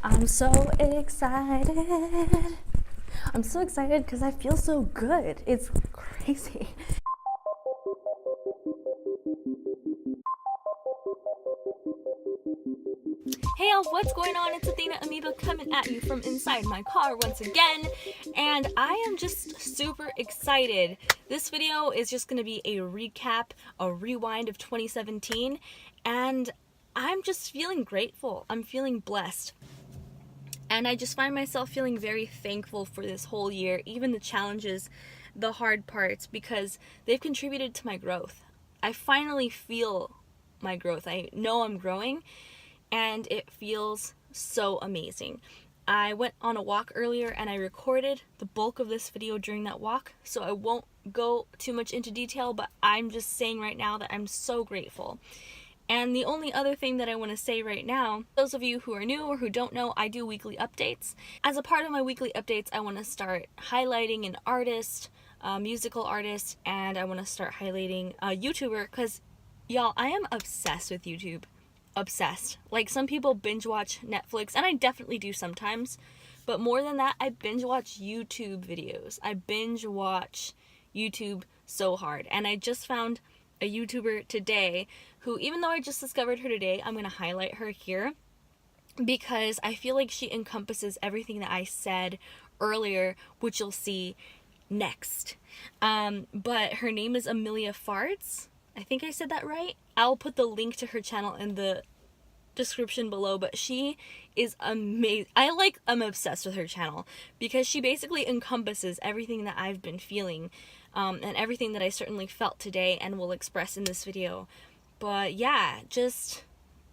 I'm so excited. I'm so excited because I feel so good. It's crazy. Hey elf, what's going on? It's Athena Amoeba coming at you from inside my car once again, and I am just super excited. This video is just going to be a recap, a rewind of 2017, and I'm just feeling grateful. I'm feeling blessed. And I just find myself feeling very thankful for this whole year, even the challenges, the hard parts, because they've contributed to my growth. I finally feel my growth. I know I'm growing, and it feels so amazing. I went on a walk earlier and I recorded the bulk of this video during that walk, so I won't go too much into detail, but I'm just saying right now that I'm so grateful. And the only other thing that I want to say right now, those of you who are new or who don't know, I do weekly updates. As a part of my weekly updates, I want to start highlighting an artist, a musical artist, and I want to start highlighting a YouTuber, because y'all, I am obsessed with YouTube. Obsessed. Like, some people binge watch Netflix, and I definitely do sometimes, but more than that, I binge watch YouTube videos. I binge watch YouTube so hard, and I just found a YouTuber today who, even though I just discovered her today, I'm going to highlight her here because I feel like she encompasses everything that I said earlier, which you'll see next. But her name is Amelia Farts. I think I said that right. I'll put the link to her channel in the description below, but she is amazing. I'm obsessed with her channel because she basically encompasses everything that I've been feeling, and everything that I certainly felt today and will express in this video. But yeah, just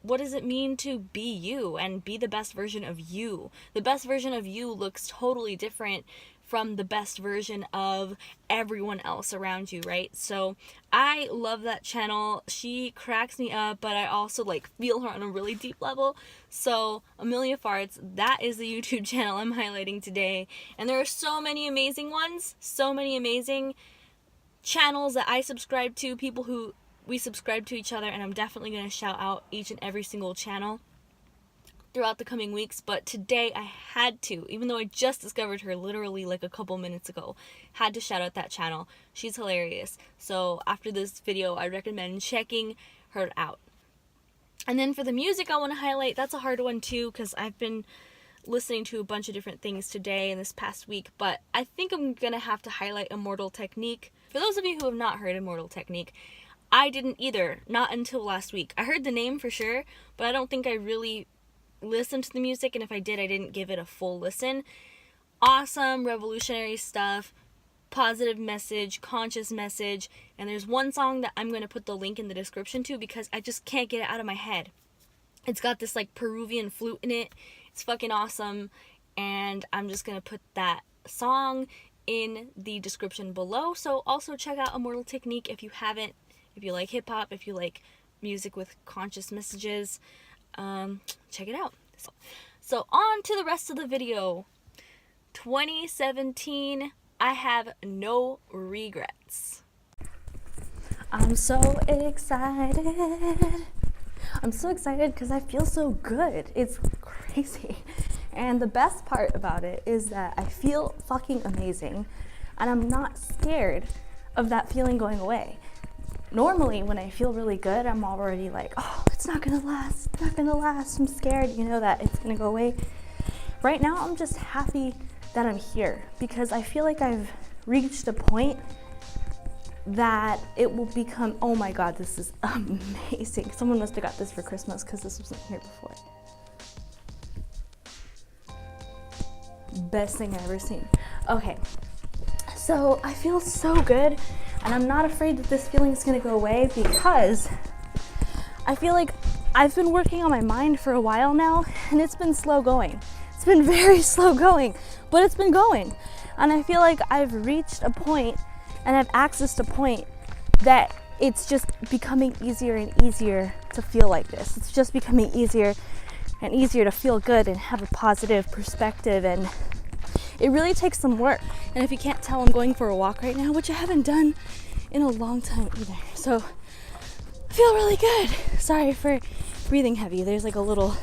what does it mean to be you and be the best version of you? The best version of you looks totally different from the best version of everyone else around you, right? So I love that channel. She cracks me up, but I also feel her on a really deep level. So Amelia Farts, that is the YouTube channel I'm highlighting today. And there are so many amazing ones, so many amazing channels that I subscribe to, people who we subscribe to each other, and I'm definitely going to shout out each and every single channel throughout the coming weeks. But today I had to, even though I just discovered her literally a couple minutes ago, had to shout out that channel. She's hilarious. So after this video, I recommend checking her out. And then for the music I want to highlight, that's a hard one too, because I've been listening to a bunch of different things today and this past week, but I think I'm gonna have to highlight Immortal Technique. For those of you who have not heard Immortal Technique, I didn't either, not until last week. I heard the name for sure, but I don't think I really listened to the music, and if I did, I didn't give it a full listen. Awesome, revolutionary stuff, positive message, conscious message, and there's one song that I'm going to put the link in the description to because I just can't get it out of my head. It's got this Peruvian flute in it. It's fucking awesome, and I'm just going to put that song in the description below. So also check out Immortal Technique if you haven't. If you like hip-hop, if you like music with conscious messages, check it out. So on to the rest of the video. 2017, I have no regrets. I'm so excited. I'm so excited because I feel so good. It's crazy. And the best part about it is that I feel fucking amazing, and I'm not scared of that feeling going away. Normally, when I feel really good, I'm already oh, it's not gonna last, it's not gonna last. I'm scared, that it's gonna go away. Right now, I'm just happy that I'm here because I feel like I've reached a point that it will become, oh my God, this is amazing. Someone must have got this for Christmas because this wasn't here before. Best thing I've ever seen. Okay, so I feel so good. And I'm not afraid that this feeling is going to go away because I feel like I've been working on my mind for a while now, and it's been slow going. It's been very slow going, but it's been going. And I feel like I've reached a point and I've accessed a point that it's just becoming easier and easier to feel like this. It's just becoming easier and easier to feel good and have a positive perspective, and it really takes some work. And if you can't tell, I'm going for a walk right now, which I haven't done in a long time either. So I feel really good. Sorry for breathing heavy. There's a little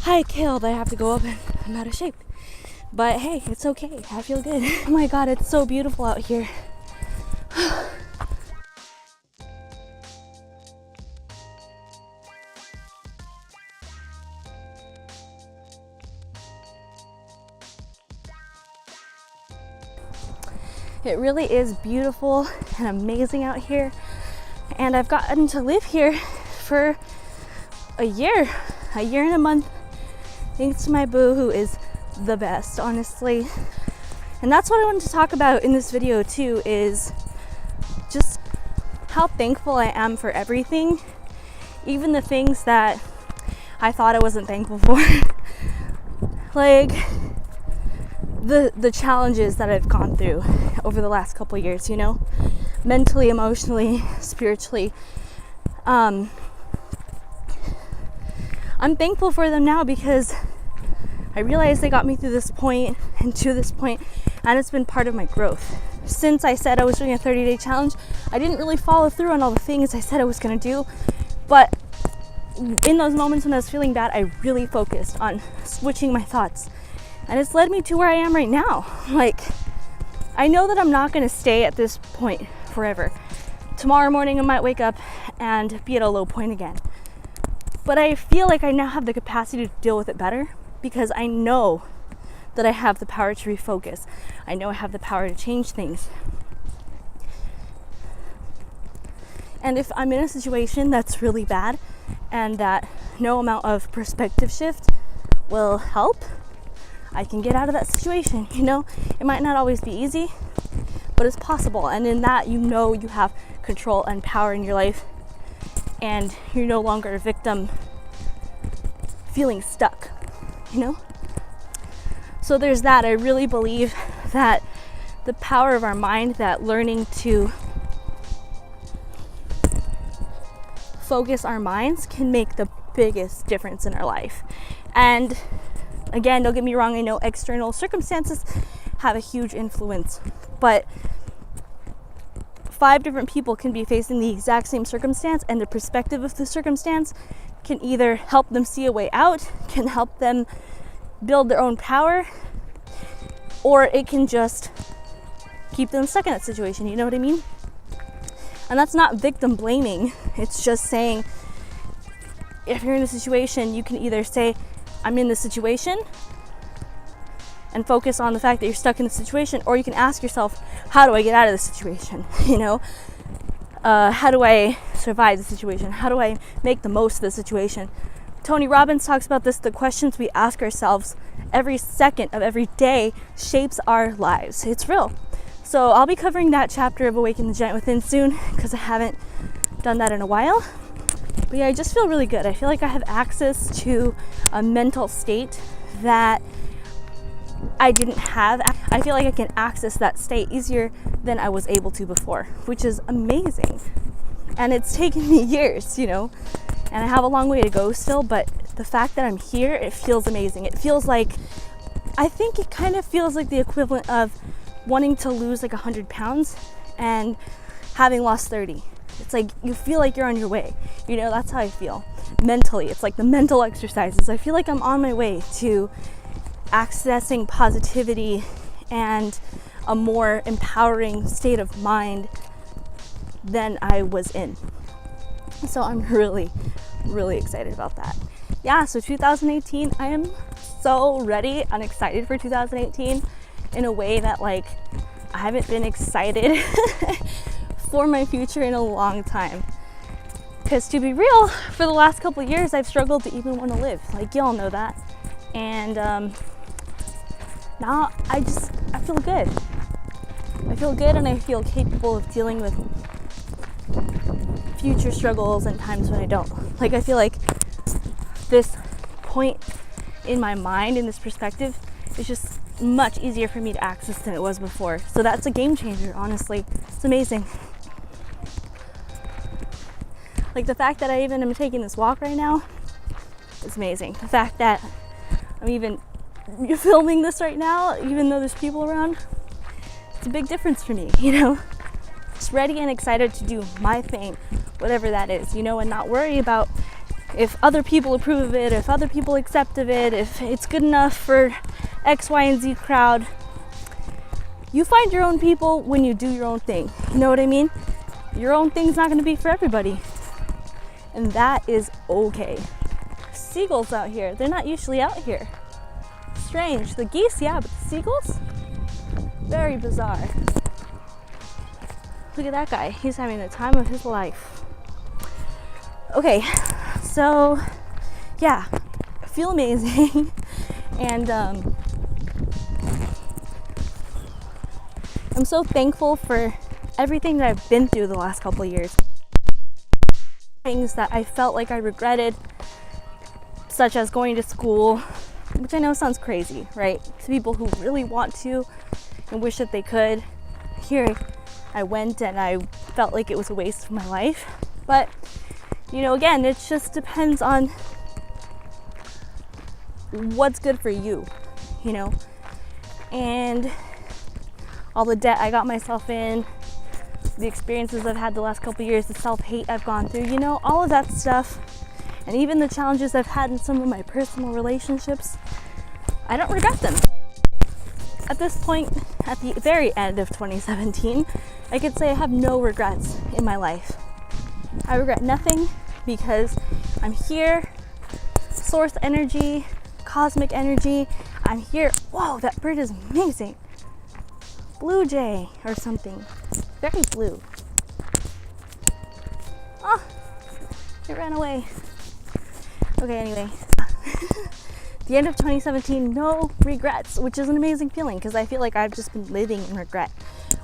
hike hill that I have to go up and I'm out of shape. But hey, it's okay. I feel good. Oh my God, it's so beautiful out here. It really is beautiful and amazing out here. And I've gotten to live here for a year and a month, thanks to my boo, who is the best, honestly. And that's what I wanted to talk about in this video too, is just how thankful I am for everything, even the things that I thought I wasn't thankful for. Like the challenges that I've gone through over the last couple years, you know, mentally, emotionally, spiritually. I'm thankful for them now because I realize they got me through this point and to this point, and it's been part of my growth. Since I said I was doing a 30-day challenge, I didn't really follow through on all the things I said I was going to do, but in those moments when I was feeling bad, I really focused on switching my thoughts, and it's led me to where I am right now. Like, I know that I'm not going to stay at this point forever. Tomorrow morning I might wake up and be at a low point again. But I feel like I now have the capacity to deal with it better because I know that I have the power to refocus. I know I have the power to change things. And if I'm in a situation that's really bad and that no amount of perspective shift will help, I can get out of that situation, you know? It might not always be easy, but it's possible. And in that, you know you have control and power in your life, and you're no longer a victim feeling stuck, you know? So there's that. I really believe that the power of our mind, that learning to focus our minds can make the biggest difference in our life. And again, don't get me wrong, I know external circumstances have a huge influence, but 5 different people can be facing the exact same circumstance, and the perspective of the circumstance can either help them see a way out, can help them build their own power, or it can just keep them stuck in that situation, you know what I mean? And that's not victim blaming. It's just saying, if you're in a situation, you can either say, I'm in this situation, and focus on the fact that you're stuck in the situation, or you can ask yourself, how do I get out of this situation? You know, how do I survive the situation? How do I make the most of the situation? Tony Robbins talks about this. The questions we ask ourselves every second of every day shapes our lives. It's real. So I'll be covering that chapter of Awaken the Giant Within soon, because I haven't done that in a while. But yeah, I just feel really good. I feel like I have access to a mental state that I didn't have. I feel like I can access that state easier than I was able to before, which is amazing. And it's taken me years, you know, and I have a long way to go still, but the fact that I'm here, it feels amazing. It feels like, I think it kind of feels like the equivalent of wanting to lose like 100 pounds and having lost 30. It's like you feel like you're on your way, you know. That's how I feel mentally. It's like the mental exercises. I feel like I'm on my way to accessing positivity and a more empowering state of mind than I was in. So I'm really, really excited about that. Yeah, so 2018, I am so ready and excited for 2018 in a way that, like, I haven't been excited for my future in a long time. Because to be real, for the last couple of years, I've struggled to even want to live. Like, y'all know that. And now I feel good. I feel good, and I feel capable of dealing with future struggles and times when I don't. Like, I feel like this point in my mind, in this perspective, is just much easier for me to access than it was before. So that's a game changer, honestly. It's amazing. Like, the fact that I even am taking this walk right now is amazing. The fact that I'm even filming this right now, even though there's people around, it's a big difference for me, you know? Just ready and excited to do my thing, whatever that is, you know, and not worry about if other people approve of it, if other people accept of it, if it's good enough for X, Y, and Z crowd. You find your own people when you do your own thing. You know what I mean? Your own thing's not going to be for everybody. And that is okay. Seagulls out here, they're not usually out here. Strange. The geese, yeah, but the seagulls? Very bizarre. Look at that guy. He's having the time of his life. Okay, so yeah, I feel amazing. And I'm so thankful for everything that I've been through the last couple of years. Things that I felt like I regretted, such as going to school, which I know sounds crazy, right? To people who really want to and wish that they could. Here I went and I felt like it was a waste of my life. But, you know, again, it just depends on what's good for you, you know? And all the debt I got myself in, the experiences I've had the last couple of years, the self-hate I've gone through, you know, all of that stuff, and even the challenges I've had in some of my personal relationships, I don't regret them. At this point, at the very end of 2017, I could say I have no regrets in my life. I regret nothing because I'm here, source energy, cosmic energy, I'm here. Whoa, that bird is amazing. Blue jay or something. Very blue. Oh, it ran away. Okay, anyway. The end of 2017, no regrets, which is an amazing feeling because I feel like I've just been living in regret,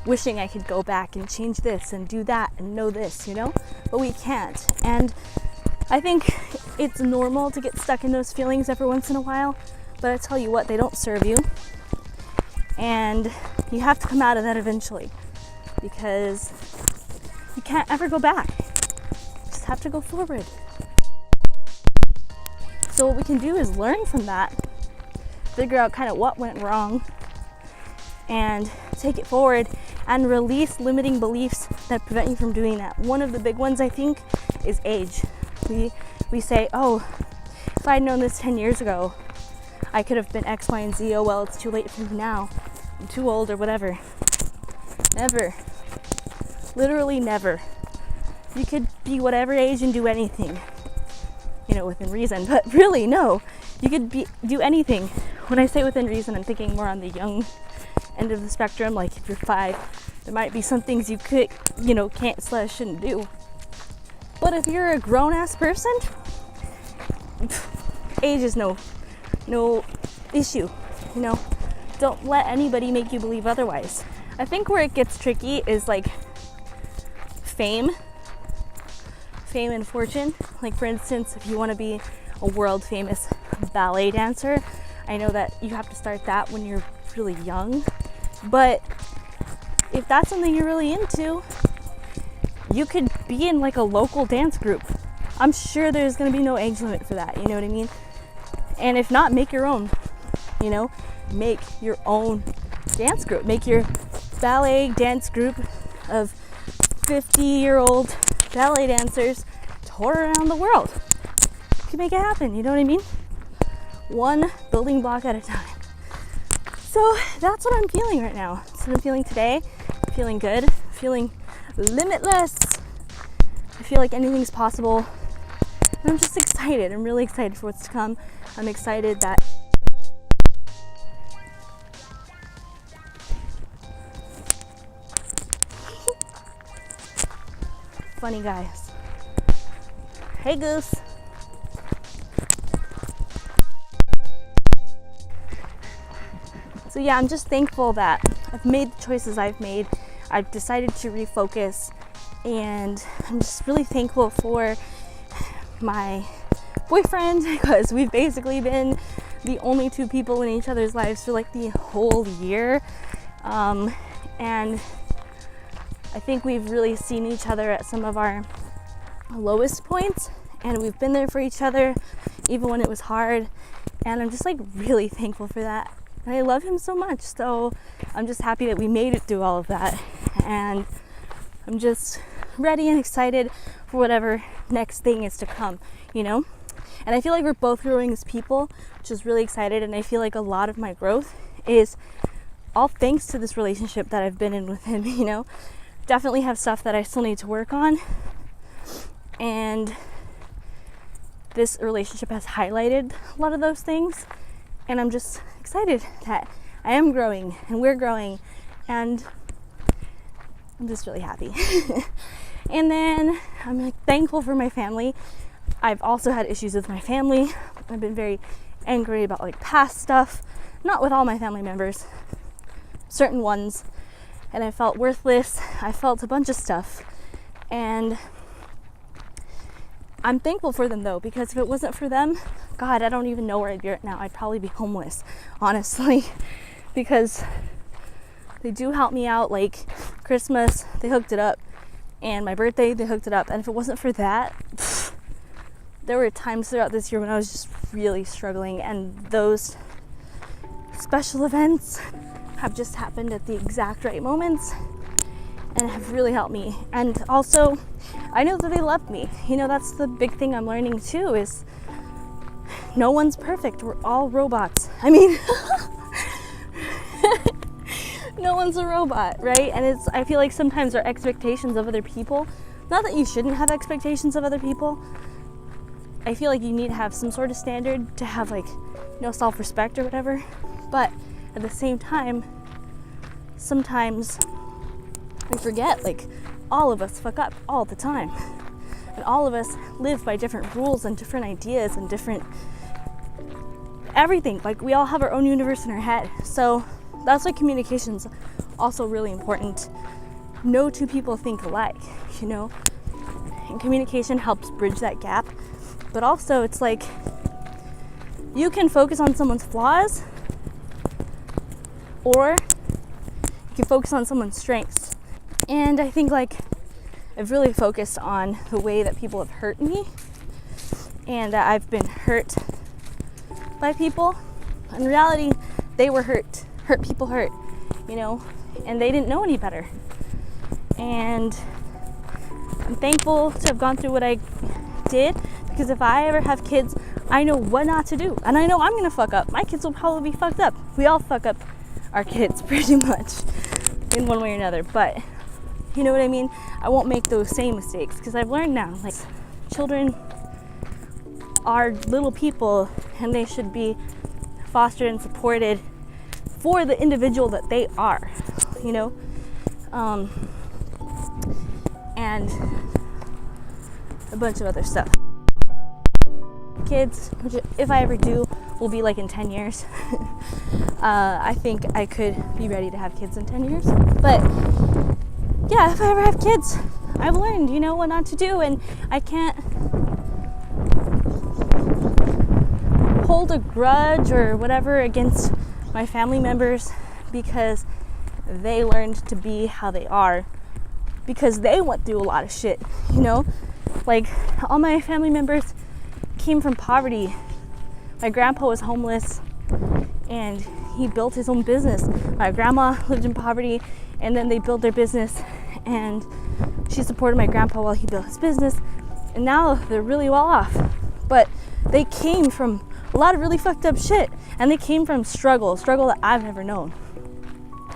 wishing I could go back and change this and do that and know this, you know? But we can't. And I think it's normal to get stuck in those feelings every once in a while, but I tell you what, they don't serve you. And you have to come out of that eventually because you can't ever go back. You just have to go forward. So what we can do is learn from that, figure out kind of what went wrong, and take it forward and release limiting beliefs that prevent you from doing that. One of the big ones, I think, is age. We say, oh, if I'd known this 10 years ago, I could have been X, Y, and Z. Oh, well, it's too late for me now. I'm too old or whatever. Never. Literally never. You could be whatever age and do anything. You know, within reason. But really, no. You could do anything. When I say within reason, I'm thinking more on the young end of the spectrum. Like if you're 5, there might be some things you could, can't/shouldn't do. But if you're a grown-ass person, age is no issue, you know. Don't let anybody make you believe otherwise. I think where it gets tricky is like fame and fortune. Like for instance, if you want to be a world famous ballet dancer, I know that you have to start that when you're really young. But if that's something you're really into, you could be in like a local dance group. I'm sure there's going to be no age limit for that, you know what I mean? And if not, make your own, make your own dance group. Make your ballet dance group of 50-year-old ballet dancers tour around the world. You can make it happen, you know what I mean? One building block at a time. So that's what I'm feeling right now. That's what I'm feeling today. I'm feeling good. I'm feeling limitless. I feel like anything's possible. And I'm just excited. I'm really excited for what's to come. I'm excited that funny guys. Hey Goose. So yeah, I'm just thankful that I've made the choices I've made. I've decided to refocus, and I'm just really thankful for my boyfriend because we've basically been the only 2 people in each other's lives for like the whole year. And I think we've really seen each other at some of our lowest points, and we've been there for each other even when it was hard, and I'm just like really thankful for that. And I love him so much, so I'm just happy that we made it through all of that, and I'm just ready and excited for whatever next thing is to come, And I feel like we're both growing as people, which is really excited. And I feel like a lot of my growth is all thanks to this relationship that I've been in with him, you know. Definitely have stuff that I still need to work on, and this relationship has highlighted a lot of those things, and I'm just excited that I am growing and we're growing, and I'm just really happy. And then I'm like thankful for my family. I've also had issues with my family. I've been very angry about like past stuff, not with all my family members, certain ones, and I felt worthless. I felt a bunch of stuff, and I'm thankful for them though, because if it wasn't for them, God, I don't even know where I'd be right now. I'd probably be homeless, honestly, because they do help me out. Like Christmas, they hooked it up, and my birthday, they hooked it up. And if it wasn't for that, there were times throughout this year when I was just really struggling, and those special events have just happened at the exact right moments and have really helped me. And also, I know that they love me. You know, that's the big thing I'm learning too, is no one's perfect. We're all robots. I mean, no one's a robot, right? And I feel like sometimes our expectations of other people, not that you shouldn't have expectations of other people, I feel like you need to have some sort of standard to have, like, you know, self-respect or whatever. But at the same time, sometimes we forget, like, all of us fuck up all the time. And all of us live by different rules and different ideas and different everything. Like, we all have our own universe in our head. So that's why communication's also really important. No two people think alike, you know? And communication helps bridge that gap. But also, it's like, you can focus on someone's flaws, or you can focus on someone's strengths. And I think, like, I've really focused on the way that people have hurt me, and I've been hurt by people. In reality, they were hurt people hurt, you know, and they didn't know any better. And I'm thankful to have gone through what I did, because if I ever have kids, I know what not to do, and I know I'm gonna fuck up. My kids will probably be fucked up. We all fuck up our kids pretty much in one way or another, but you know what I mean? I won't make those same mistakes, because I've learned now, like, children are little people and they should be fostered and supported for the individual that they are, you know? And a bunch of other stuff. Kids, which if I ever do, will be like in 10 years. I think I could be ready to have kids in 10 years. But yeah, if I ever have kids, I've learned, you know, what not to do, and I can't hold a grudge or whatever against my family members because they learned to be how they are, because they went through a lot of shit, you know? Like, all my family members came from poverty. My grandpa was homeless and he built his own business. My grandma lived in poverty, and then they built their business, and she supported my grandpa while he built his business, and now they're really well off. But they came from a lot of really fucked up shit, and they came from struggle that I've never known,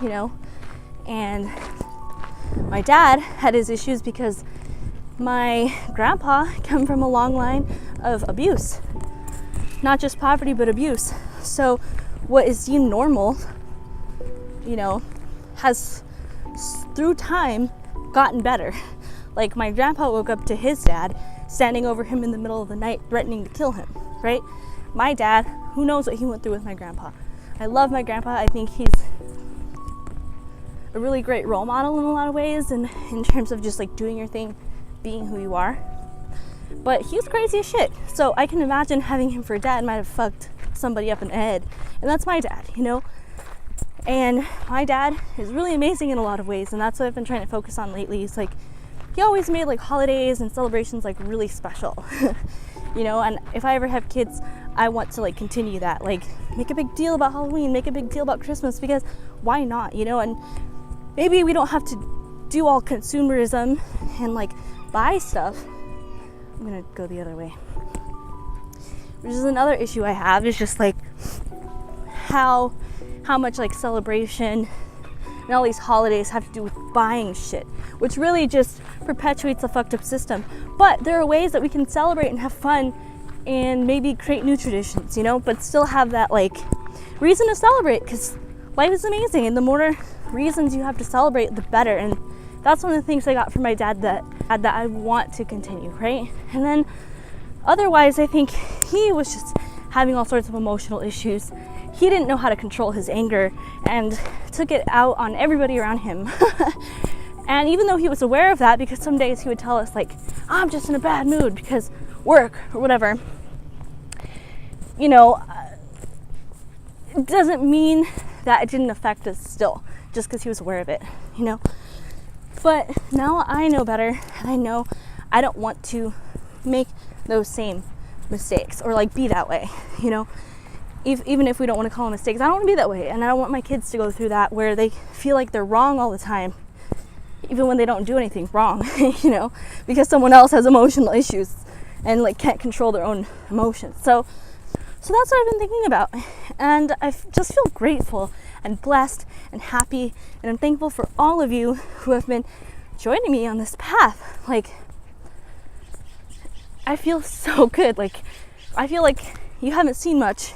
you know? And my dad had his issues because my grandpa came from a long line of abuse, not just poverty, but abuse. So what is deemed normal, you know, has through time gotten better. Like, my grandpa woke up to his dad standing over him in the middle of the night threatening to kill him, right? My dad, who knows what he went through with my grandpa. I love my grandpa. I think he's a really great role model in a lot of ways, and in terms of just like doing your thing, being who you are. But he's crazy as shit. So I can imagine having him for a dad might have fucked somebody up in the head. And that's my dad, you know? And my dad is really amazing in a lot of ways, and that's what I've been trying to focus on lately. It's like, he always made like holidays and celebrations like really special. You know, and if I ever have kids, I want to like continue that. Like, make a big deal about Halloween, make a big deal about Christmas, because why not, you know? And maybe we don't have to do all consumerism and like buy stuff. I'm gonna go the other way. which is another issue I have, is just like how much like celebration and all these holidays have to do with buying shit, which really just perpetuates a fucked up system. But there are ways that we can celebrate and have fun and maybe create new traditions, you know, but still have that like reason to celebrate, because life is amazing, and the more reasons you have to celebrate, the better. And that's one of the things I got from my dad that I want to continue, right? And then otherwise, I think he was just having all sorts of emotional issues. He didn't know how to control his anger and took it out on everybody around him. And even though he was aware of that, because some days he would tell us like, I'm just in a bad mood because work or whatever, you know, it doesn't mean that it didn't affect us still, just because he was aware of it, you know. But now I know better, and I know I don't want to make those same mistakes or like be that way, you know. Even if we don't want to call them mistakes, I don't want to be that way, and I don't want my kids to go through that where they feel like they're wrong all the time, even when they don't do anything wrong, you know, because someone else has emotional issues and like can't control their own emotions. So that's what I've been thinking about, and I just feel grateful and blessed and happy, and I'm thankful for all of you who have been joining me on this path. Like, I feel so good. Like, I feel like you haven't seen much,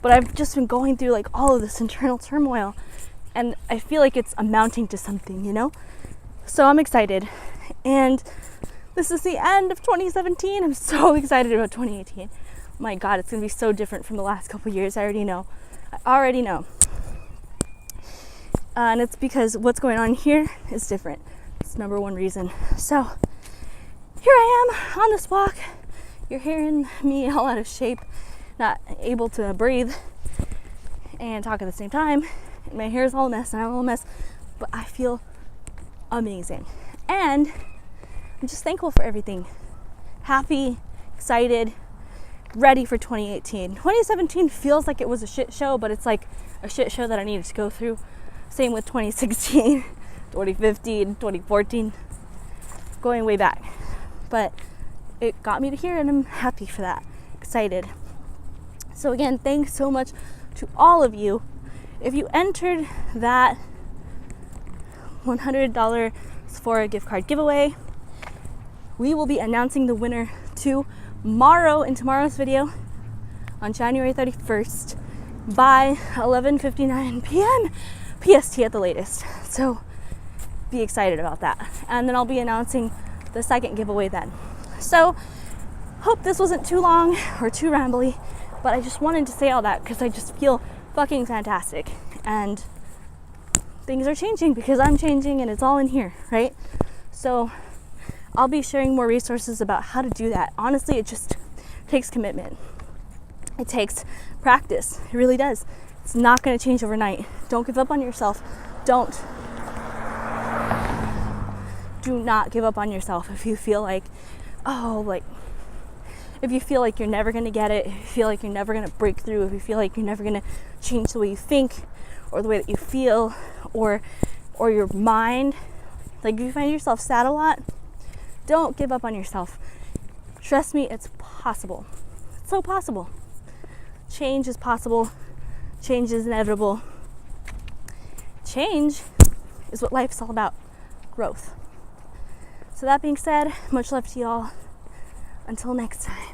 but I've just been going through like all of this internal turmoil, and I feel like it's amounting to something, you know? So I'm excited, and this is the end of 2017. I'm so excited about 2018. My God, it's gonna be so different from the last couple years. I already know. And it's because what's going on here is different. It's number one reason. So here I am on this walk. You're hearing me all out of shape, not able to breathe and talk at the same time. My hair is all a mess and I'm all a mess, but I feel amazing. And I'm just thankful for everything. Happy, excited, ready for 2018. 2017 feels like it was a shit show, but it's like a shit show that I needed to go through. Same with 2016, 2015, 2014, going way back. But it got me to here, and I'm happy for that, excited. So again, thanks so much to all of you. If you entered that $100 Sephora gift card giveaway, we will be announcing the winner tomorrow in tomorrow's video on January 31st by 11:59 p.m. PST at the latest. So be excited about that. And then I'll be announcing the second giveaway then. So hope this wasn't too long or too rambly, but I just wanted to say all that because I just feel fucking fantastic, and things are changing because I'm changing, and it's all in here, right? So I'll be sharing more resources about how to do that. Honestly, it just takes commitment. It takes practice. It really does. It's not going to change overnight. Don't give up on yourself. Do not give up on yourself if you feel like, if you feel like you're never going to get it, if you feel like you're never going to break through, if you feel like you're never going to change the way you think or the way that you feel or your mind, like if you find yourself sad a lot, don't give up on yourself. Trust me, it's possible. It's so possible. Change is possible. Change is inevitable. Change is what life's all about. Growth. So that being said, much love to y'all. Until next time.